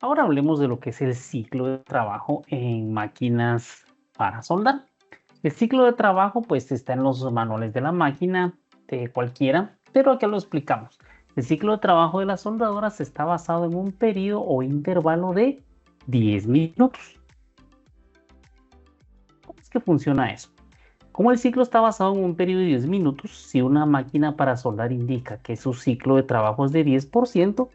Ahora hablemos de lo que es el ciclo de trabajo en máquinas para soldar. El ciclo de trabajo pues está en los manuales de la máquina, de cualquiera, pero acá lo explicamos. El ciclo de trabajo de las soldadoras está basado en un periodo o intervalo de 10 minutos. ¿Cómo es que funciona eso? Como el ciclo está basado en un periodo de 10 minutos, si una máquina para soldar indica que su ciclo de trabajo es de 10%,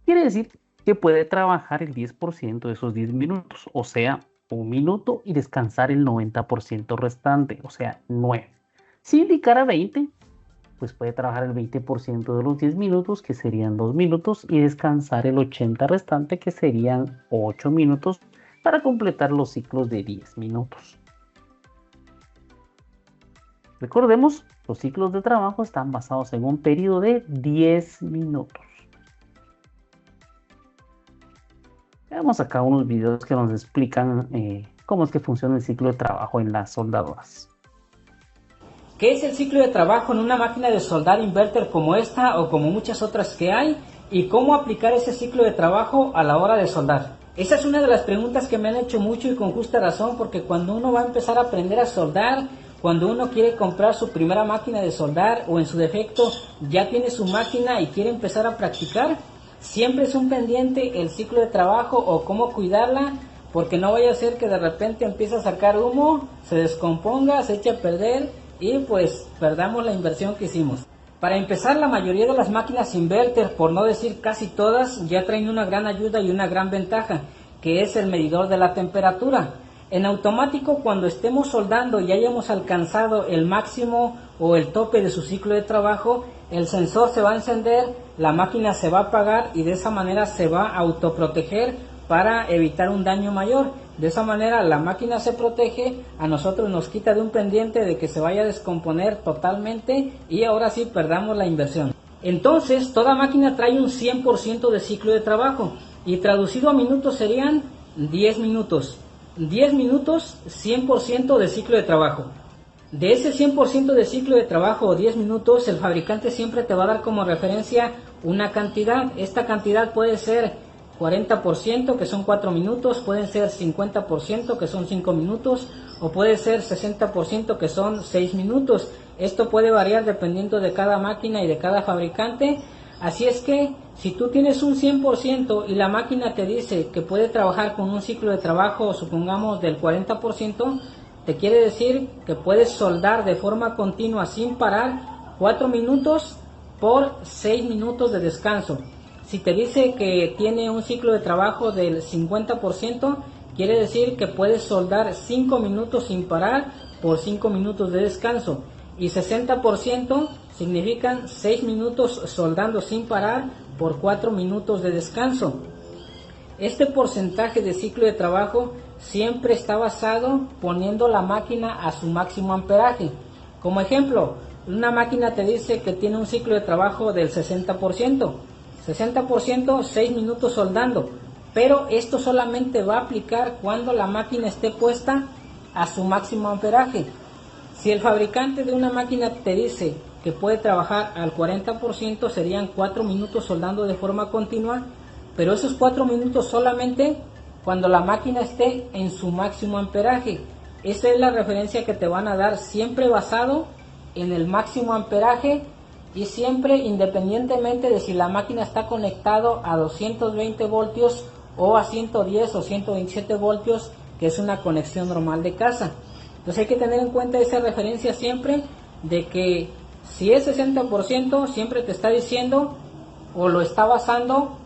quiere decir que puede trabajar el 10% de esos 10 minutos, o sea, un minuto y descansar el 90% restante, o sea, 9. Si indicara 20, pues puede trabajar el 20% de los 10 minutos, que serían 2 minutos, y descansar el 80 restante, que serían 8 minutos, para completar los ciclos de 10 minutos. Recordemos, los ciclos de trabajo están basados en un periodo de 10 minutos. Veamos acá unos videos que nos explican cómo es que funciona el ciclo de trabajo en las soldadoras. ¿Qué es el ciclo de trabajo en una máquina de soldar inverter como esta o como muchas otras que hay? ¿Y cómo aplicar ese ciclo de trabajo a la hora de soldar? Esa es una de las preguntas que me han hecho mucho y con justa razón, porque cuando uno va a empezar a aprender a soldar, cuando uno quiere comprar su primera máquina de soldar o en su defecto ya tiene su máquina y quiere empezar a practicar, siempre es un pendiente el ciclo de trabajo o cómo cuidarla, porque no vaya a ser que de repente empiece a sacar humo, se descomponga, se eche a perder y pues perdamos la inversión que hicimos. Para empezar, la mayoría de las máquinas inverter, por no decir casi todas, ya traen una gran ayuda y una gran ventaja, que es el medidor de la temperatura. En automático, cuando estemos soldando y hayamos alcanzado el máximo o el tope de su ciclo de trabajo, el sensor se va a encender, la máquina se va a apagar y de esa manera se va a autoproteger para evitar un daño mayor. De esa manera la máquina se protege, a nosotros nos quita de un pendiente de que se vaya a descomponer totalmente y ahora sí perdamos la inversión. Entonces toda máquina trae un 100% de ciclo de trabajo y traducido a minutos serían 10 minutos. 10 minutos, 100% de ciclo de trabajo. De ese 100% de ciclo de trabajo o 10 minutos, el fabricante siempre te va a dar como referencia una cantidad. Esta cantidad puede ser 40%, que son 4 minutos, pueden ser 50%, que son 5 minutos, o puede ser 60%, que son 6 minutos. Esto puede variar dependiendo de cada máquina y de cada fabricante. Así es que si tú tienes un 100% y la máquina te dice que puede trabajar con un ciclo de trabajo, supongamos del 40%, te quiere decir que puedes soldar de forma continua sin parar 4 minutos por 6 minutos de descanso. Si te dice que tiene un ciclo de trabajo del 50%, quiere decir que puedes soldar 5 minutos sin parar por 5 minutos de descanso. Y 60% significan 6 minutos soldando sin parar por 4 minutos de descanso. Este porcentaje de ciclo de trabajo siempre está basado poniendo la máquina a su máximo amperaje. Como ejemplo, una máquina te dice que tiene un ciclo de trabajo del 60%. 60%, 6 minutos soldando, pero esto solamente va a aplicar cuando la máquina esté puesta a su máximo amperaje. Si el fabricante de una máquina te dice que puede trabajar al 40%, serían 4 minutos soldando de forma continua, pero esos 4 minutos solamente cuando la máquina esté en su máximo amperaje. Esa es la referencia que te van a dar, siempre basado en el máximo amperaje y siempre independientemente de si la máquina está conectado a 220 voltios o a 110 o 127 voltios, que es una conexión normal de casa. Entonces hay que tener en cuenta esa referencia siempre, de que si es 60% siempre te está diciendo o lo está basando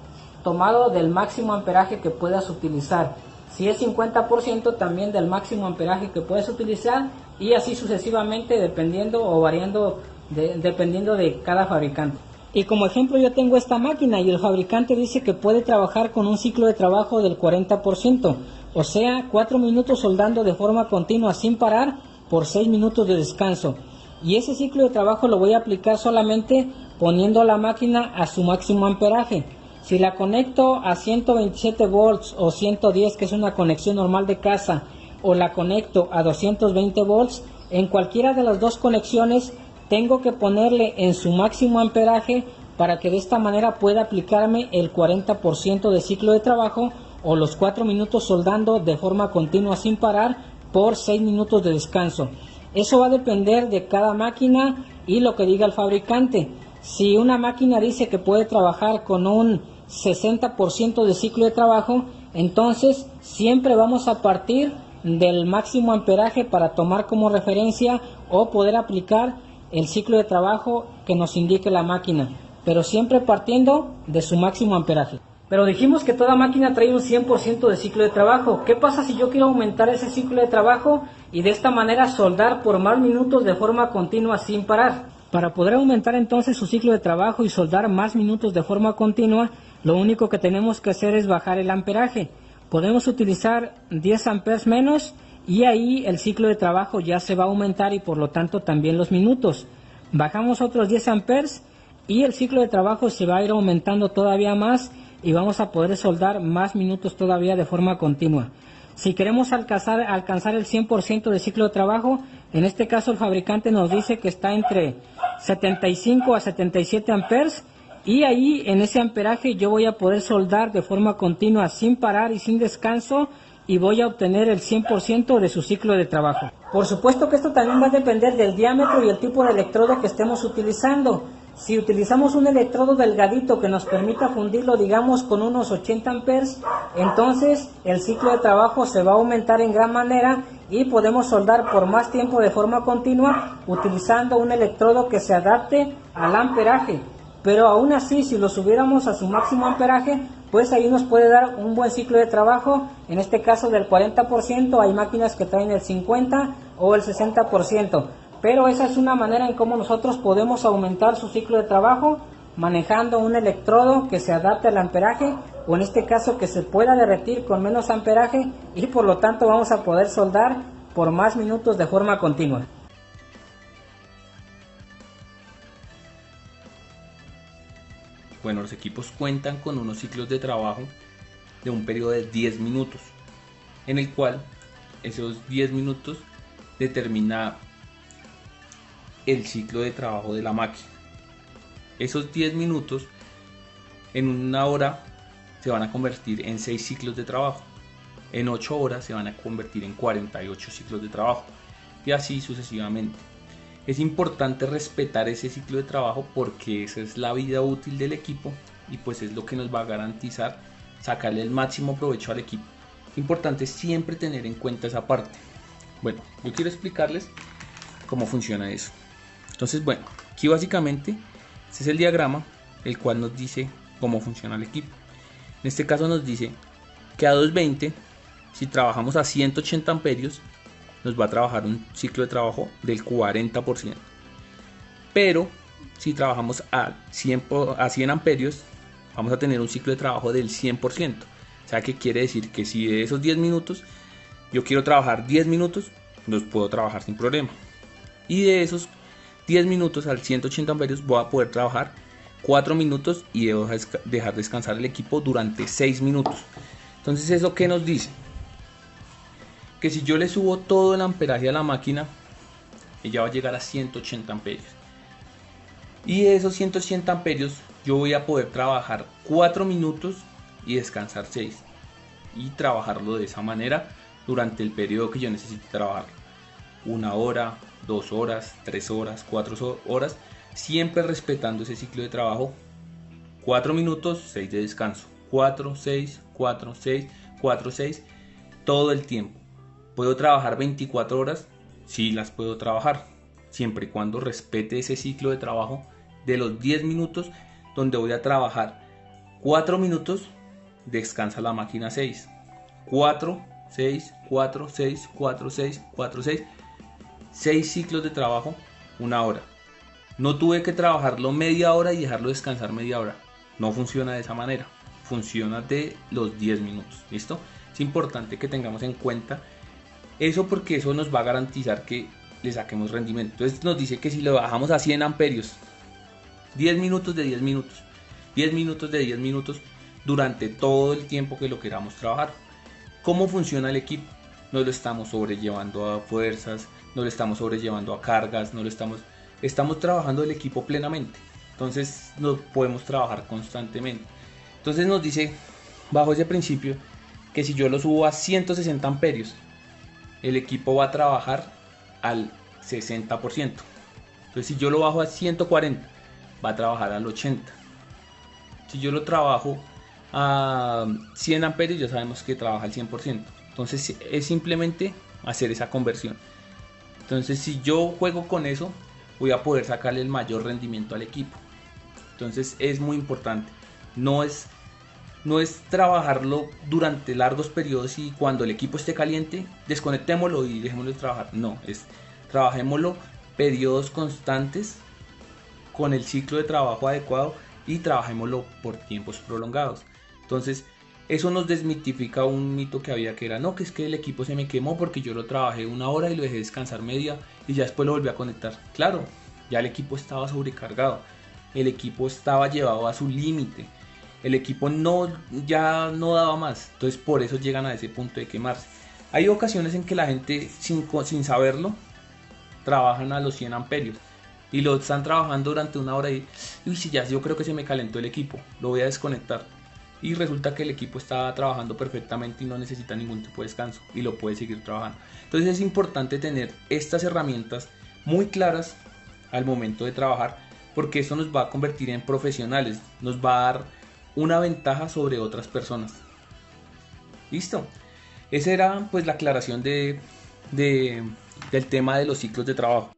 tomado del máximo amperaje que puedas utilizar. Si es 50% también del máximo amperaje que puedes utilizar y así sucesivamente dependiendo o variando dependiendo de cada fabricante. Y como ejemplo yo tengo esta máquina y el fabricante dice que puede trabajar con un ciclo de trabajo del 40%, o sea 4 minutos soldando de forma continua sin parar por 6 minutos de descanso. Y ese ciclo de trabajo lo voy a aplicar solamente poniendo la máquina a su máximo amperaje. Si la conecto a 127 volts o 110, que es una conexión normal de casa, o la conecto a 220 volts, en cualquiera de las dos conexiones tengo que ponerle en su máximo amperaje para que de esta manera pueda aplicarme el 40% de ciclo de trabajo o los 4 minutos soldando de forma continua sin parar por 6 minutos de descanso. Eso va a depender de cada máquina y lo que diga el fabricante. Si una máquina dice que puede trabajar con un 60% de ciclo de trabajo, entonces siempre vamos a partir del máximo amperaje para tomar como referencia o poder aplicar el ciclo de trabajo que nos indique la máquina, pero siempre partiendo de su máximo amperaje. Pero dijimos que toda máquina trae un 100% de ciclo de trabajo. ¿Qué pasa si yo quiero aumentar ese ciclo de trabajo y de esta manera soldar por más minutos de forma continua sin parar? Para poder aumentar entonces su ciclo de trabajo y soldar más minutos de forma continua, lo único que tenemos que hacer es bajar el amperaje. Podemos utilizar 10 amperes menos y ahí el ciclo de trabajo ya se va a aumentar y por lo tanto también los minutos. Bajamos otros 10 amperes y el ciclo de trabajo se va a ir aumentando todavía más y vamos a poder soldar más minutos todavía de forma continua. Si queremos alcanzar el 100% de ciclo de trabajo, en este caso el fabricante nos dice que está entre 75 a 77 amperes y ahí en ese amperaje yo voy a poder soldar de forma continua sin parar y sin descanso y voy a obtener el 100% de su ciclo de trabajo. Por supuesto que esto también va a depender del diámetro y el tipo de electrodo que estemos utilizando. Si utilizamos un electrodo delgadito que nos permita fundirlo, digamos, con unos 80 amperes, entonces el ciclo de trabajo se va a aumentar en gran manera y podemos soldar por más tiempo de forma continua utilizando un electrodo que se adapte al amperaje. Pero aún así, si lo subiéramos a su máximo amperaje, pues ahí nos puede dar un buen ciclo de trabajo, en este caso del 40%, hay máquinas que traen el 50% o el 60%. Pero esa es una manera en cómo nosotros podemos aumentar su ciclo de trabajo manejando un electrodo que se adapte al amperaje o en este caso que se pueda derretir con menos amperaje y por lo tanto vamos a poder soldar por más minutos de forma continua. Bueno, los equipos cuentan con unos ciclos de trabajo de un periodo de 10 minutos, en el cual esos 10 minutos determina el ciclo de trabajo de la máquina. Esos 10 minutos en una hora se van a convertir en 6 ciclos de trabajo, en 8 horas se van a convertir en 48 ciclos de trabajo y así sucesivamente. Es importante respetar ese ciclo de trabajo porque esa es la vida útil del equipo y pues es lo que nos va a garantizar sacarle el máximo provecho al equipo. Es importante siempre tener en cuenta esa parte. Bueno, yo quiero explicarles cómo funciona eso. Entonces, bueno, aquí básicamente este es el diagrama el cual nos dice cómo funciona el equipo. En este caso nos dice que a 220, si trabajamos a 180 amperios, nos va a trabajar un ciclo de trabajo del 40%. Pero si trabajamos a 100 amperios, vamos a tener un ciclo de trabajo del 100%. O sea, que quiere decir que si de esos 10 minutos yo quiero trabajar 10 minutos, los puedo trabajar sin problema. Y de esos 10 minutos al 180 amperios voy a poder trabajar 4 minutos y debo dejar descansar el equipo durante 6 minutos. Entonces, ¿eso qué nos dice? Que si yo le subo todo el amperaje a la máquina, ella va a llegar a 180 amperios. Y de esos 180 amperios yo voy a poder trabajar 4 minutos y descansar 6. Y trabajarlo de esa manera durante el periodo que yo necesite trabajar. 1 hora, 2 horas, 3 horas, 4 horas. Siempre respetando ese ciclo de trabajo. 4 minutos, 6 de descanso. 4, 6, 4, 6, 4, 6. Todo el tiempo. ¿Puedo trabajar 24 horas? Sí, las puedo trabajar, siempre y cuando respete ese ciclo de trabajo de los 10 minutos, donde voy a trabajar 4 minutos, descansa la máquina 6. 4, 6, 4, 6, 4, 6, 4, 6. 6 ciclos de trabajo, 1 hora. No tuve que trabajarlo media hora y dejarlo descansar media hora. No funciona de esa manera. Funciona de los 10 minutos. ¿Listo? Es importante que tengamos en cuenta eso porque eso nos va a garantizar que le saquemos rendimiento. Entonces nos dice que si lo bajamos a 100 amperios, 10 minutos de 10 minutos, 10 minutos de 10 minutos durante todo el tiempo que lo queramos trabajar. ¿Cómo funciona el equipo? No lo estamos sobrellevando a fuerzas, no lo estamos sobrellevando a cargas, estamos trabajando el equipo plenamente. Entonces no podemos trabajar constantemente. Entonces nos dice, bajo ese principio, que si yo lo subo a 160 amperios, el equipo va a trabajar al 60%. Entonces si yo lo bajo a 140, va a trabajar al 80%. Si yo lo trabajo a 100 amperios, ya sabemos que trabaja al 100%. Entonces es simplemente hacer esa conversión. Entonces si yo juego con eso, voy a poder sacarle el mayor rendimiento al equipo. Entonces es muy importante. No es trabajarlo durante largos periodos y cuando el equipo esté caliente, desconectémoslo y dejémoslo de trabajar. No, es trabajémoslo periodos constantes con el ciclo de trabajo adecuado y trabajémoslo por tiempos prolongados. Entonces eso nos desmitifica un mito que había, que era no, que es que el equipo se me quemó porque yo lo trabajé 1 hora y lo dejé descansar media y ya después lo volví a conectar. Claro, ya el equipo estaba sobrecargado, el equipo estaba llevado a su límite, el equipo ya no daba más. Entonces por eso llegan a ese punto de quemarse. Hay ocasiones en que la gente sin saberlo trabajan a los 100 amperios y lo están trabajando durante 1 hora y uy, si ya yo creo que se me calentó el equipo, lo voy a desconectar. Y resulta que el equipo está trabajando perfectamente y no necesita ningún tipo de descanso y lo puede seguir trabajando. Entonces es importante tener estas herramientas muy claras al momento de trabajar, porque eso nos va a convertir en profesionales, nos va a dar una ventaja sobre otras personas. Listo. Esa era pues la aclaración del tema de los ciclos de trabajo.